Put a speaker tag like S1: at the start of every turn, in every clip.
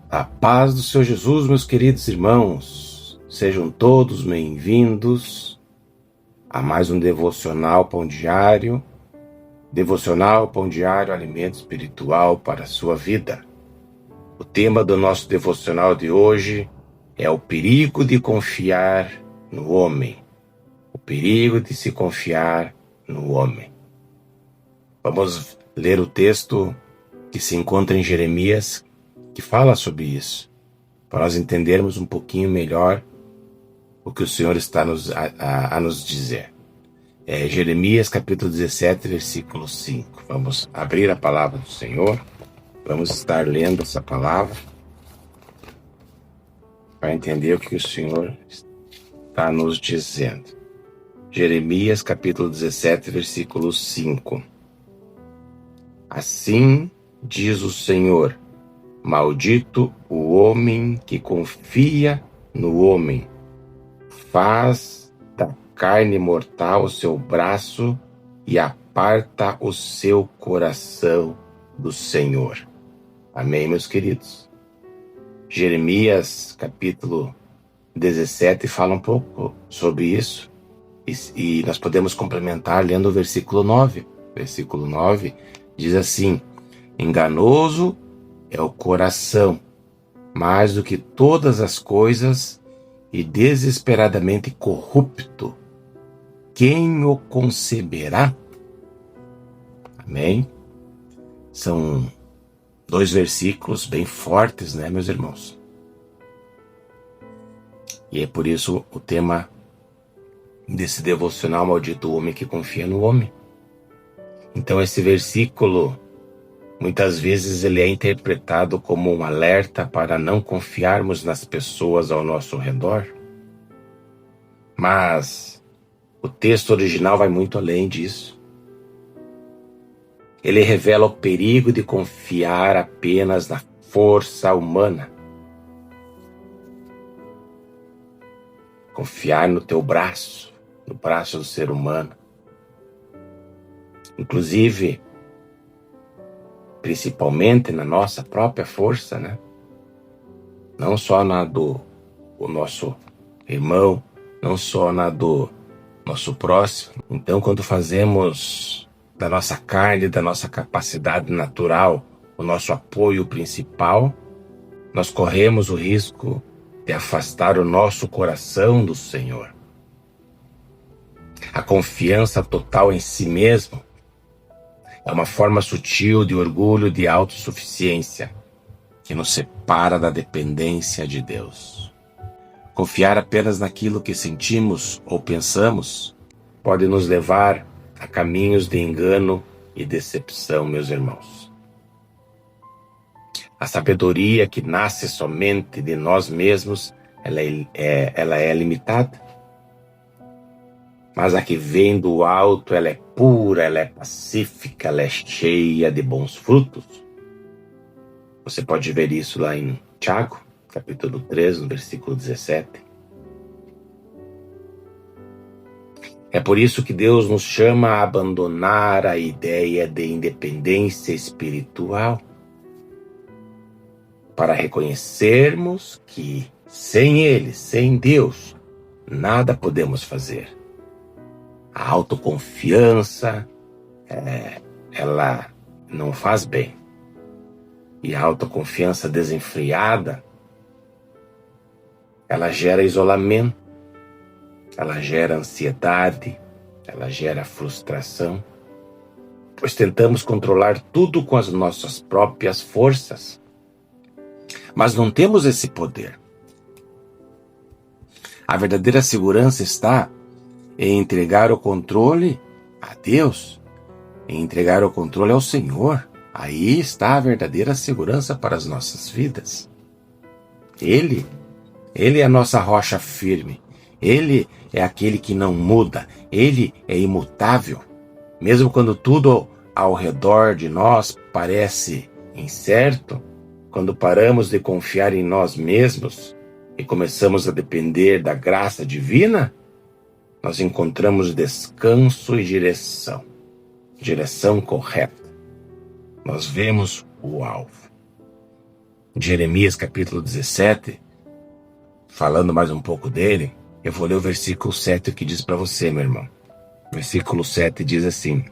S1: A paz do Senhor Jesus, meus queridos irmãos, sejam todos bem-vindos a mais um Devocional Pão Diário, alimento espiritual para a sua vida. O tema do nosso devocional de hoje é o perigo de confiar no homem. O perigo de se confiar no homem. Vamos ler o texto que se encontra em Jeremias, que fala sobre isso, para nós entendermos um pouquinho melhor o que o Senhor está a nos dizer. Jeremias capítulo 17, versículo 5. Vamos abrir a palavra do Senhor, vamos estar lendo essa palavra para entender o que o Senhor está nos dizendo. Jeremias capítulo 17, versículo 5. Assim diz o Senhor: maldito o homem que confia no homem, faz da carne mortal o seu braço e aparta o seu coração do Senhor. Amém, meus queridos? Jeremias capítulo 17 fala um pouco sobre isso e nós podemos complementar lendo o versículo 9. Versículo 9 diz assim: enganoso é o coração, mais do que todas as coisas, e desesperadamente corrupto. Quem o conceberá? Amém? São dois versículos bem fortes, né, meus irmãos? E é por isso o tema desse devocional: maldito o homem que confia no homem. Então esse versículo, muitas vezes ele é interpretado como um alerta para não confiarmos nas pessoas ao nosso redor. Mas o texto original vai muito além disso. Ele revela o perigo de confiar apenas na força humana. Confiar no teu braço, no braço do ser humano. Inclusive, principalmente na nossa própria força, né? Não só na do nosso irmão, não só na do nosso próximo. Então, quando fazemos da nossa carne, da nossa capacidade natural, o nosso apoio principal, nós corremos o risco de afastar o nosso coração do Senhor. A confiança total em si mesmo é uma forma sutil de orgulho, de autossuficiência, que nos separa da dependência de Deus. Confiar apenas naquilo que sentimos ou pensamos pode nos levar a caminhos de engano e decepção, meus irmãos. A sabedoria que nasce somente de nós mesmos, ela é limitada. Mas a que vem do alto, ela é pura, ela é pacífica, ela é cheia de bons frutos. Você pode ver isso lá em Tiago, capítulo 3, no versículo 17. É por isso que Deus nos chama a abandonar a ideia de independência espiritual, para reconhecermos que sem Ele, sem Deus, nada podemos fazer. A autoconfiança, ela não faz bem. E a autoconfiança desenfreada, ela gera isolamento, ela gera ansiedade, ela gera frustração, pois tentamos controlar tudo com as nossas próprias forças. Mas não temos esse poder. A verdadeira segurança está em entregar o controle a Deus, em entregar o controle ao Senhor. Aí está a verdadeira segurança para as nossas vidas. Ele é a nossa rocha firme. Ele é aquele que não muda. Ele é imutável. Mesmo quando tudo ao redor de nós parece incerto, quando paramos de confiar em nós mesmos e começamos a depender da graça divina, nós encontramos descanso e direção correta. Nós vemos o alvo. Jeremias capítulo 17, falando mais um pouco dele, eu vou ler o versículo 7 que diz para você, meu irmão. Versículo 7 diz assim: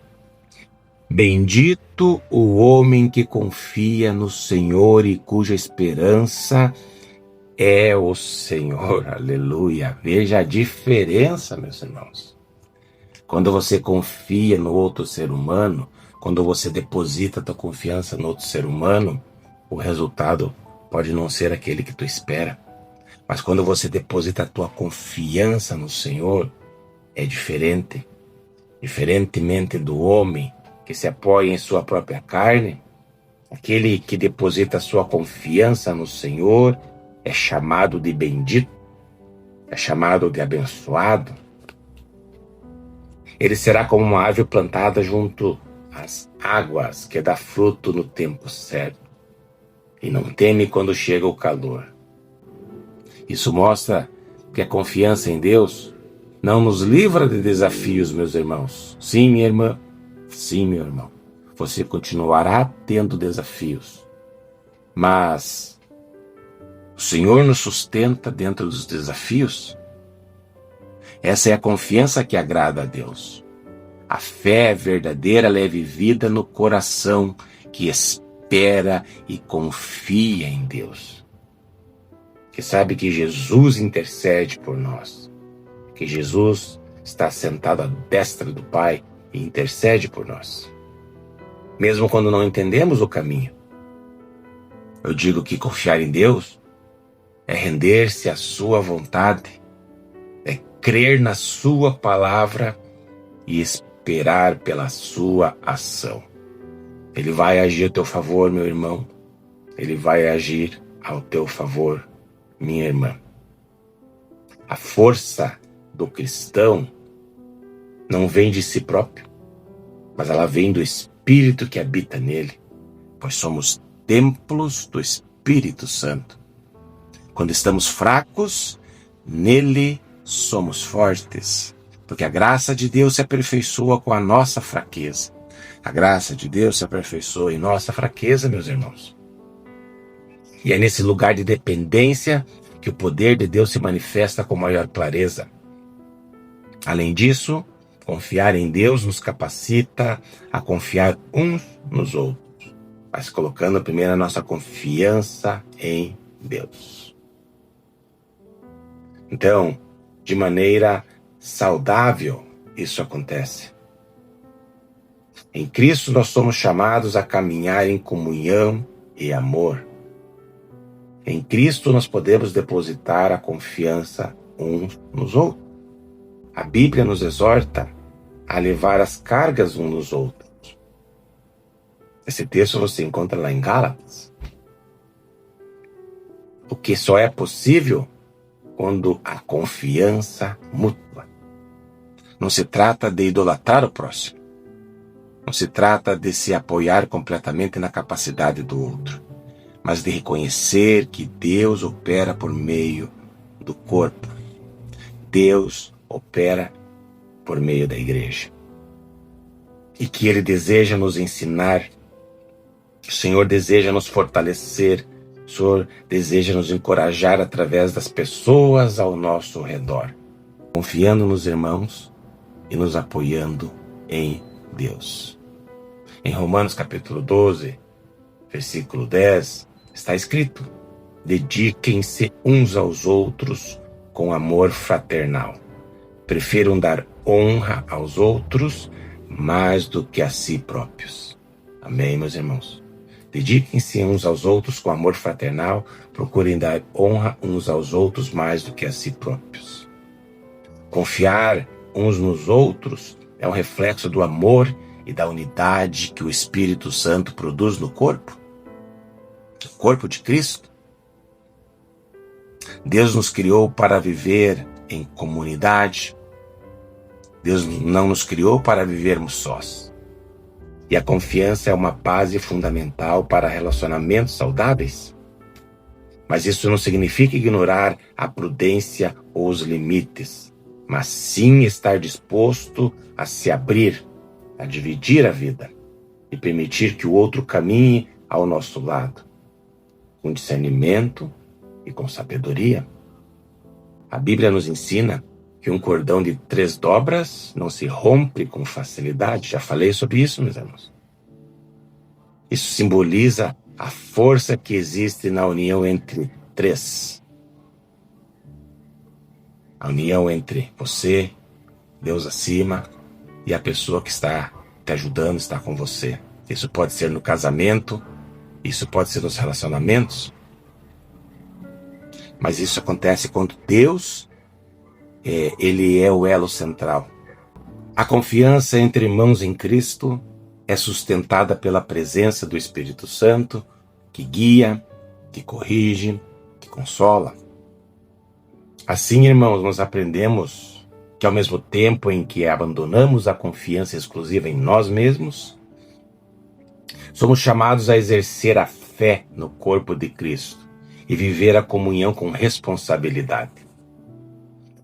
S1: Bendito o homem que confia no Senhor e cuja esperança é o Senhor. Aleluia. Veja a diferença, meus irmãos. Quando você confia no outro ser humano, quando você deposita a tua confiança no outro ser humano, o resultado pode não ser aquele que tu espera. Mas quando você deposita a tua confiança no Senhor, é diferente. Diferentemente do homem que se apoia em sua própria carne, aquele que deposita a sua confiança no Senhor é chamado de bendito, é chamado de abençoado. Ele será como uma árvore plantada junto às águas, que dá fruto no tempo certo, e não teme quando chega o calor. Isso mostra que a confiança em Deus não nos livra de desafios, meus irmãos. Sim, minha irmã, sim, meu irmão, você continuará tendo desafios, mas o Senhor nos sustenta dentro dos desafios. Essa é a confiança que agrada a Deus. A fé verdadeira é vivida no coração que espera e confia em Deus. Que sabe que Jesus intercede por nós. Que Jesus está sentado à destra do Pai e intercede por nós. Mesmo quando não entendemos o caminho. Eu digo que confiar em Deus é render-se à sua vontade, é crer na sua palavra e esperar pela sua ação. Ele vai agir a teu favor, meu irmão. Ele vai agir ao teu favor, minha irmã. A força do cristão não vem de si próprio, mas ela vem do Espírito que habita nele, pois somos templos do Espírito Santo. Quando estamos fracos, nele somos fortes, porque a graça de Deus se aperfeiçoa com a nossa fraqueza. A graça de Deus se aperfeiçoa em nossa fraqueza, meus irmãos. E é nesse lugar de dependência que o poder de Deus se manifesta com maior clareza. Além disso, confiar em Deus nos capacita a confiar uns nos outros, mas colocando primeiro a nossa confiança em Deus. Então, de maneira saudável, isso acontece. Em Cristo nós somos chamados a caminhar em comunhão e amor. Em Cristo nós podemos depositar a confiança uns nos outros. A Bíblia nos exorta a levar as cargas uns nos outros. Esse texto você encontra lá em Gálatas. O que só é possível quando há confiança mútua. Não se trata de idolatrar o próximo. Não se trata de se apoiar completamente na capacidade do outro, mas de reconhecer que Deus opera por meio do corpo. Deus opera por meio da igreja. E que Ele deseja nos ensinar, o Senhor deseja nos fortalecer, o Senhor deseja nos encorajar através das pessoas ao nosso redor, confiando nos irmãos e nos apoiando em Deus. Em Romanos capítulo 12, versículo 10, está escrito: dediquem-se uns aos outros com amor fraternal. Prefiram dar honra aos outros mais do que a si próprios. Amém, meus irmãos? Dediquem-se uns aos outros com amor fraternal. Procurem dar honra uns aos outros mais do que a si próprios. Confiar uns nos outros é um reflexo do amor e da unidade que o Espírito Santo produz no corpo. O corpo de Cristo. Deus nos criou para viver em comunidade. Deus não nos criou para vivermos sós. E a confiança é uma base fundamental para relacionamentos saudáveis. Mas isso não significa ignorar a prudência ou os limites, mas sim estar disposto a se abrir, a dividir a vida e permitir que o outro caminhe ao nosso lado. com discernimento e com sabedoria. A Bíblia nos ensina que um cordão de 3 dobras não se rompe com facilidade. Já falei sobre isso, meus irmãos. Isso simboliza a força que existe na união entre 3. A união entre você, Deus acima, e a pessoa que está te ajudando, está com você. Isso pode ser no casamento, isso pode ser nos relacionamentos, mas isso acontece quando Deus, Ele é o elo central. A confiança entre irmãos em Cristo é sustentada pela presença do Espírito Santo, que guia, que corrige, que consola. Assim, irmãos, nós aprendemos que ao mesmo tempo em que abandonamos a confiança exclusiva em nós mesmos, somos chamados a exercer a fé no corpo de Cristo e viver a comunhão com responsabilidade.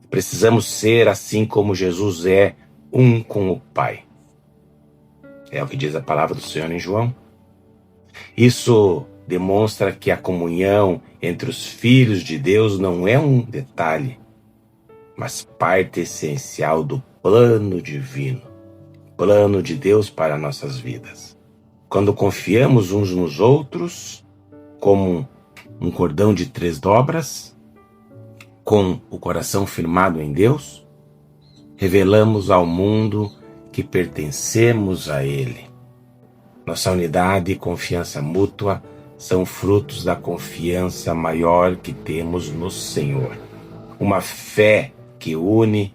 S1: Precisamos ser assim como Jesus é, um com o Pai. É o que diz a palavra do Senhor em João. Isso demonstra que a comunhão entre os filhos de Deus não é um detalhe, mas parte essencial do plano divino, plano de Deus para nossas vidas. Quando confiamos uns nos outros, como um cordão de 3 dobras, com o coração firmado em Deus, revelamos ao mundo que pertencemos a Ele. Nossa unidade e confiança mútua são frutos da confiança maior que temos no Senhor. Uma fé que une,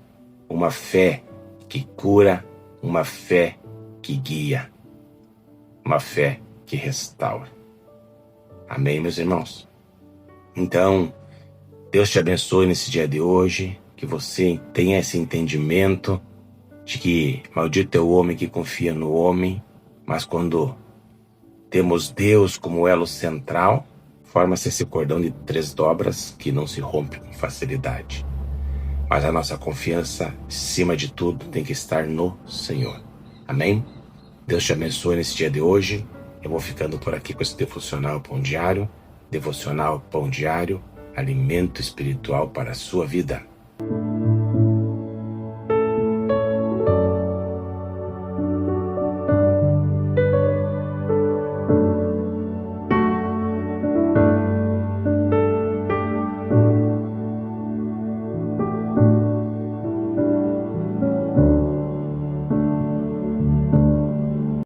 S1: uma fé que cura, uma fé que guia, uma fé que restaura. Amém, meus irmãos? Então, Deus te abençoe nesse dia de hoje, que você tenha esse entendimento de que maldito é o homem que confia no homem, mas quando temos Deus como elo central, forma-se esse cordão de 3 dobras que não se rompe com facilidade. Mas a nossa confiança, acima de tudo, tem que estar no Senhor. Amém? Deus te abençoe nesse dia de hoje. Eu vou ficando por aqui com esse devocional Pão Diário. Devocional Pão Diário, alimento espiritual para a sua vida.